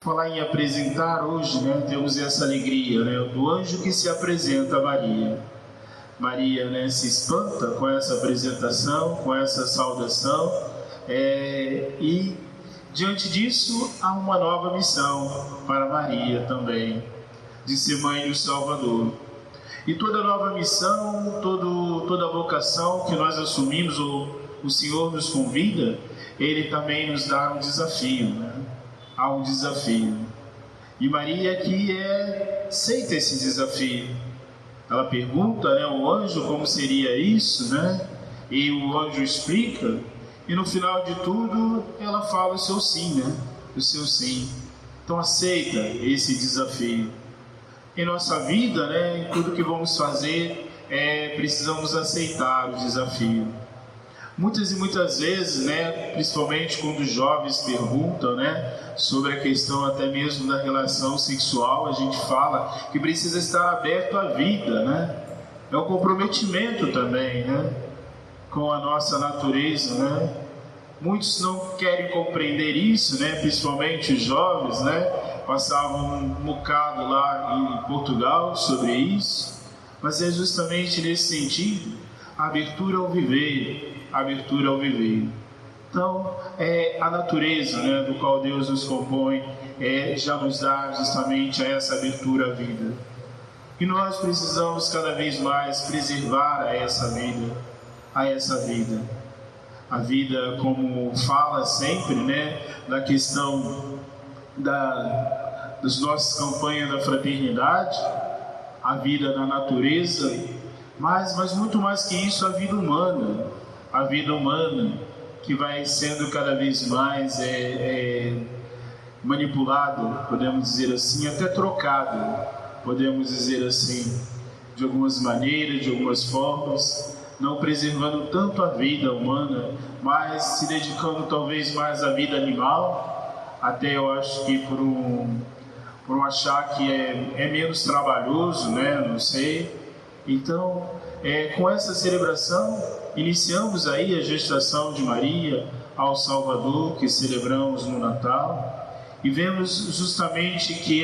Falar em apresentar hoje, né, temos essa alegria, né, do anjo que se apresenta a Maria. Maria, né, se espanta com essa apresentação, com essa saudação, e diante disso há uma nova missão para Maria também, de ser mãe do Salvador. E toda nova missão, toda vocação que nós assumimos, ou o Senhor nos convida, Ele também nos dá um desafio, né? Há um desafio. E Maria aqui aceita esse desafio. Ela pergunta, né, ao anjo como seria isso, né? E o anjo explica, e no final de tudo ela fala o seu sim, né? O seu sim. Então aceita esse desafio. Em nossa vida, né, em tudo que vamos fazer, precisamos aceitar o desafio. Muitas e muitas vezes, né, principalmente quando os jovens perguntam, né, sobre a questão até mesmo da relação sexual, a gente fala que precisa estar aberto à vida, né? É um comprometimento também, né, com a nossa natureza, né? Muitos não querem compreender isso, né, principalmente os jovens, né? Passavam um bocado lá em Portugal sobre isso, mas é justamente nesse sentido, a abertura ao viver. Abertura ao viver. Então, a natureza, né, do qual Deus nos compõe, já nos dá justamente essa abertura à vida. E nós precisamos cada vez mais preservar essa vida, a vida como fala sempre, né, da questão das nossas campanhas da fraternidade, a vida na natureza, mas muito mais que isso, a vida humana. A vida humana que vai sendo cada vez mais manipulada, podemos dizer assim, até trocada, podemos dizer assim, de algumas maneiras, de algumas formas, não preservando tanto a vida humana, mas se dedicando talvez mais à vida animal, até eu acho que por um achar que é menos trabalhoso, né? Não sei. Então, com essa celebração, iniciamos aí a gestação de Maria ao Salvador, que celebramos no Natal, e vemos justamente que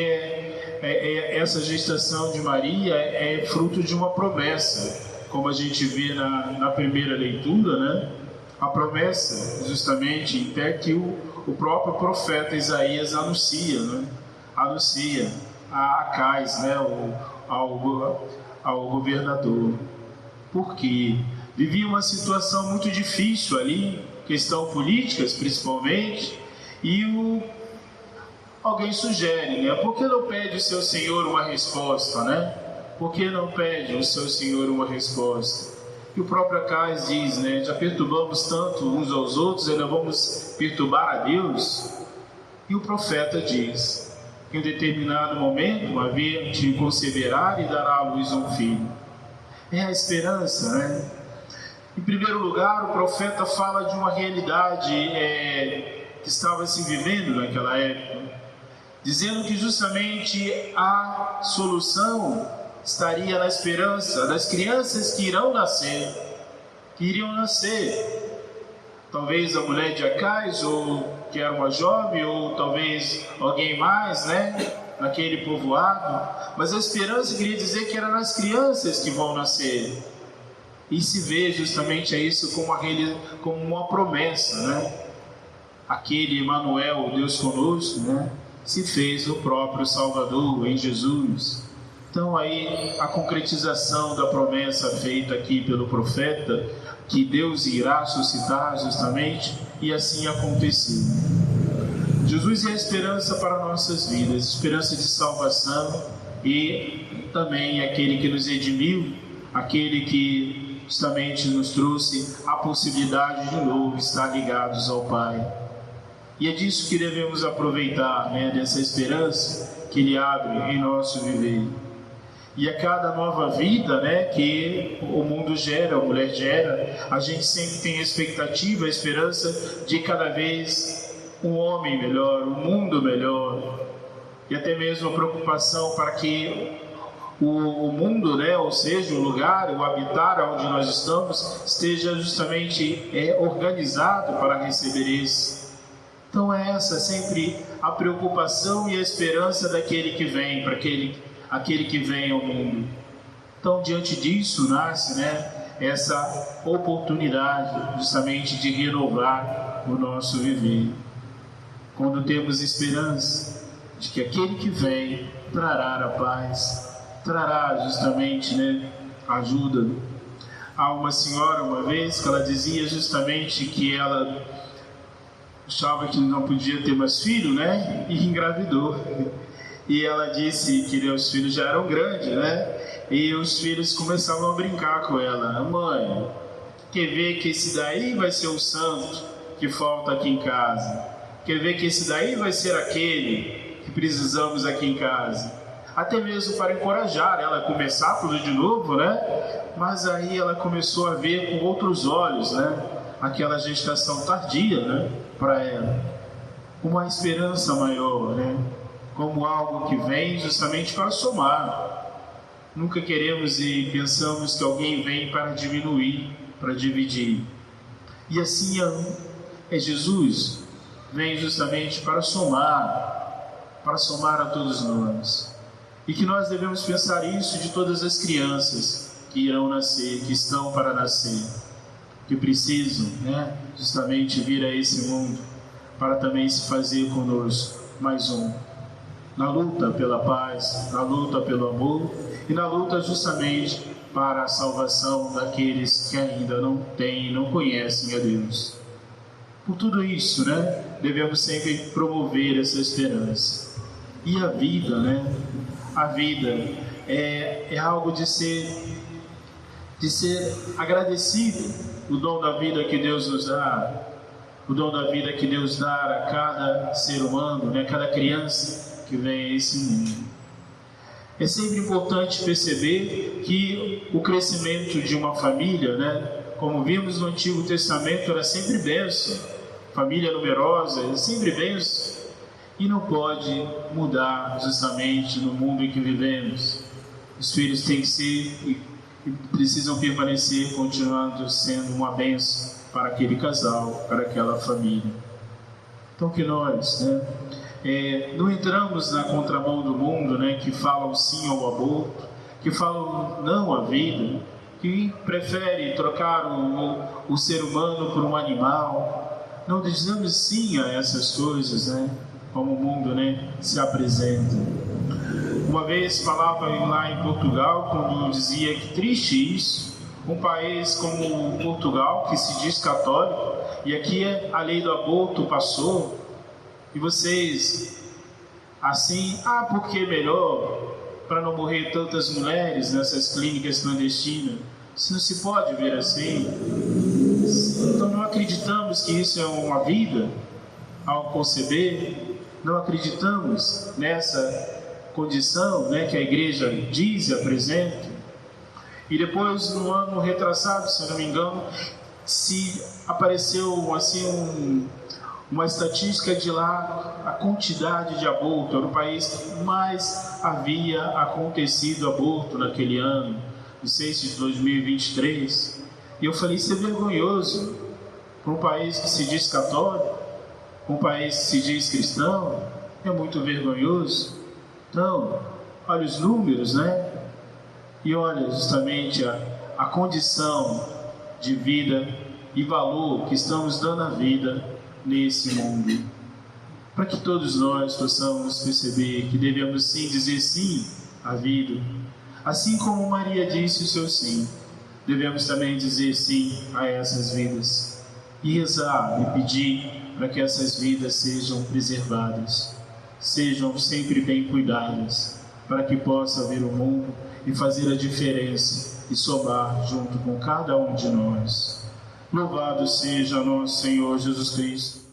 essa gestação de Maria é fruto de uma promessa, como a gente vê na primeira leitura, né? A promessa, justamente, até que o próprio profeta Isaías anuncia, né? Anuncia a Acais, né? ao governador. Por quê? Vivia uma situação muito difícil ali, questão políticas principalmente, e alguém sugere, né? Por que não pede o seu Senhor uma resposta, né? Por que não pede o seu Senhor uma resposta? E o próprio Acais diz, né? Já perturbamos tanto uns aos outros, ainda vamos perturbar a Deus? E o profeta diz que em um determinado momento a Virgem conceberá e dará à luz um filho. É a esperança, né? Em primeiro lugar, o profeta fala de uma realidade que estava se vivendo naquela época, dizendo que justamente a solução estaria na esperança das crianças que iriam nascer. Talvez a mulher de Acais, ou que era uma jovem, ou talvez alguém mais, né, naquele povoado, mas a esperança queria dizer que era nas crianças que vão nascer. E se vê justamente isso como uma promessa, né? Aquele Emmanuel, Deus conosco, né? Se fez o próprio Salvador em Jesus. Então aí a concretização da promessa feita aqui pelo profeta, que Deus irá suscitar justamente, e assim aconteceu. Jesus é a esperança para nossas vidas, esperança de salvação, e também aquele que nos redimiu, aquele que justamente nos trouxe a possibilidade de novo estar ligados ao Pai. E é disso que devemos aproveitar, né, dessa esperança que Ele abre em nosso viver. E a cada nova vida, né, que o mundo gera, a mulher gera, a gente sempre tem a expectativa, a esperança de cada vez um homem melhor, um mundo melhor, e até mesmo a preocupação para que o mundo, né, ou seja, o lugar, o habitar onde nós estamos, esteja justamente organizado para receber isso. Então é essa sempre a preocupação e a esperança daquele que vem, para aquele que vem ao mundo. Então, diante disso, nasce, essa oportunidade justamente de renovar o nosso viver. Quando temos esperança de que aquele que vem trará a paz, trará justamente ajuda. Há uma senhora uma vez que ela dizia justamente que ela achava que não podia ter mais filho, e engravidou. E ela disse que os filhos já eram grandes, e os filhos começavam a brincar com ela. Mãe, quer ver que esse daí vai ser o santo que falta aqui em casa? Quer ver que esse daí vai ser aquele que precisamos aqui em casa? Até mesmo para encorajar ela a começar tudo de novo, Mas aí ela começou a ver com outros olhos, aquela gestação tardia, para ela. Uma esperança maior, como algo que vem justamente para somar. Nunca queremos e pensamos que alguém vem para diminuir, para dividir. E assim é Jesus, vem justamente para somar a todos nós. E que nós devemos pensar isso de todas as crianças que irão nascer, que estão para nascer, que precisam, justamente vir a esse mundo, para também se fazer conosco mais um. Na luta pela paz, na luta pelo amor e na luta justamente para a salvação daqueles que ainda não têm, não conhecem a Deus. Por tudo isso, devemos sempre promover essa esperança. E a vida, a vida é algo de ser agradecido, o dom da vida que Deus nos dá, o dom da vida que Deus dá a cada ser humano, cada criança que vem a esse mundo. É sempre importante perceber que o crescimento de uma família, como vimos no Antigo Testamento, era sempre bênção. Família numerosa é sempre bênção. E não pode mudar justamente no mundo em que vivemos. Os filhos têm que ser e precisam permanecer continuando sendo uma bênção para aquele casal, para aquela família. Então que nós não entramos na contramão do mundo, que fala o sim ao aborto, que fala o não à vida, que prefere trocar o ser humano por um animal. Não dizemos sim a essas coisas, como o mundo se apresenta. Uma vez falava lá em Portugal, quando dizia que triste isso, um país como Portugal, que se diz católico, e aqui a lei do aborto passou, e vocês, assim, porque é melhor, para não morrer tantas mulheres nessas clínicas clandestinas. Isso não se pode ver assim. Então não acreditamos que isso é uma vida ao conceber, não acreditamos nessa condição que a igreja diz e apresenta. E depois, no ano retrasado, se eu não me engano, se apareceu assim uma estatística de lá, a quantidade de aborto, era o país que mais havia acontecido aborto naquele ano, não sei se de 2023, e eu falei, isso é vergonhoso, para um país que se diz católico, para um país que se diz cristão, é muito vergonhoso. Então, olha os números, e olha justamente a condição de vida e valor que estamos dando à vida nesse mundo, para que todos nós possamos perceber que devemos sim dizer sim à vida, assim como Maria disse o seu sim, devemos também dizer sim a essas vidas e rezar e pedir para que essas vidas sejam preservadas, sejam sempre bem cuidadas, para que possa vir o mundo e fazer a diferença e somar junto com cada um de nós. Louvado seja nosso Senhor Jesus Cristo.